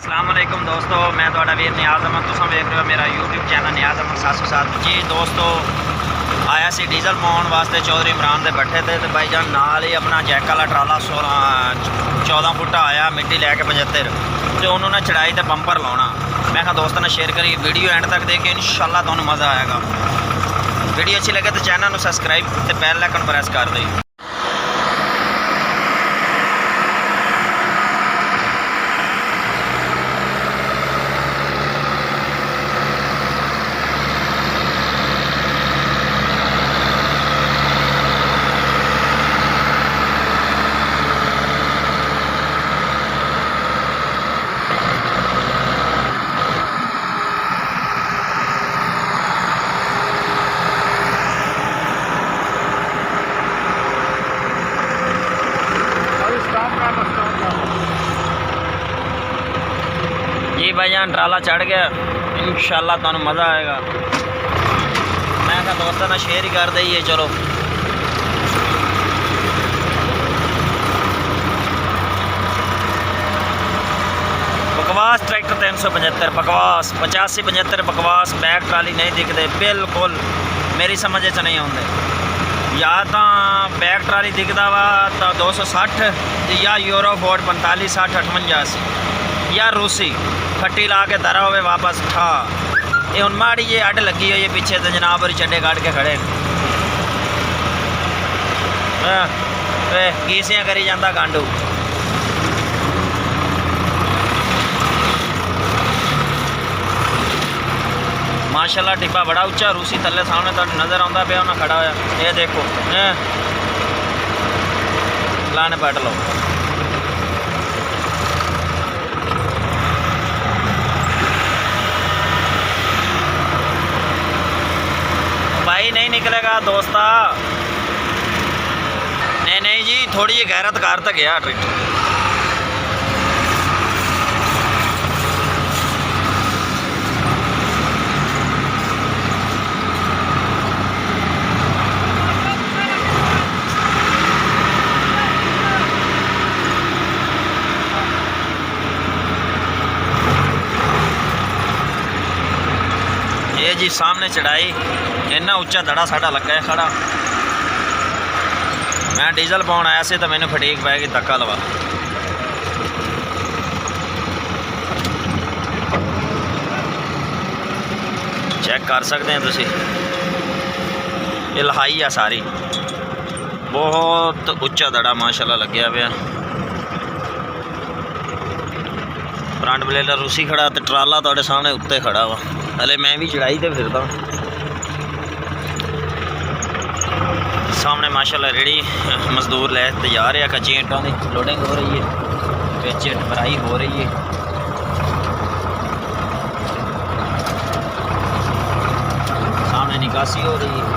अस्सलाम वालेकुम दोस्तों, मैं थोड़ा वीर नियाज़ अहमद। तुम देख रहे हो मेरा यूट्यूब चैनल नियाज़ अहमद 707। जी दोस्तों, आया सी डीजल पाने वास्ते चौधरी इमरान के भट्ठे थे तो भाईजान नाल ही अपना जैक वाला ट्राला 14 फुटा आया मिट्टी लैके 75 तो उन्होंने चढ़ाई तो बंपर लाना। मैं कहा दोस्तों ने शेयर करी, वीडियो एंड तक देखिए, इंशाल्लाह तुहानू मज़ा आएगा। वीडियो अच्छी लगे तो चैनल को सबसक्राइब तो बेल आइकन प्रेस कर दें। जी भाईजान ट्राला चढ़ गया, इंशाल्लाह तुहानू मज़ा आएगा। मैं कहा दोस्तों ने शेयर ही कर दईए। चलो बकवास ट्रैक्टर 375 बकवास 85-75 बकवास। बैक ट्राली नहीं दिखते बिल्कुल, मेरी समझ च नहीं आते। या तो बैक ट्राली दिखता वा तो 260 या यूरो फोर्ड 45 60 58 या रूसी खट्टी ला के धरा हुए वापस ठा। ये हूँ माड़ी ये अड लगी हुई है पीछे तो जनाब और चड्डे काट के खड़े गीसियाँ करी जाता गांडू। माशाल्लाह टिब्बा बड़ा उच्चा रूसी थले सामने तो नज़र आता पे उन्हें खड़ा होया। ये देखो लाने पट लो भाई, नहीं निकलेगा दोस्ता। नहीं जी, थोड़ी जी गैरत कार तक गया ट्रैक्टर। ये जी सामने चढ़ाई इन्ना उच्चा दड़ा साड़ा लगा है खड़ा। मैं डीजल पाउन आया से तो मैंने फटीक पै गई धक्का लवा। चेक कर सकते हैं तुसी, ये लहाई है सारी, बहुत उच्चा दड़ा माशाल्लाह लग्या पे। फ्रंट ब्लेडर रूसी खड़ा तो ट्राला तुहाडे सामने उत्ते खड़ा वा। हले मैं भी चढ़ाई तो फिरदा। सामने माशाल्लाह रेडी मजदूर लै तैयार है। कच्ची ईंटों की लोडिंग हो रही है, पिच भराई हो रही है। सामने निकासी हो रही है।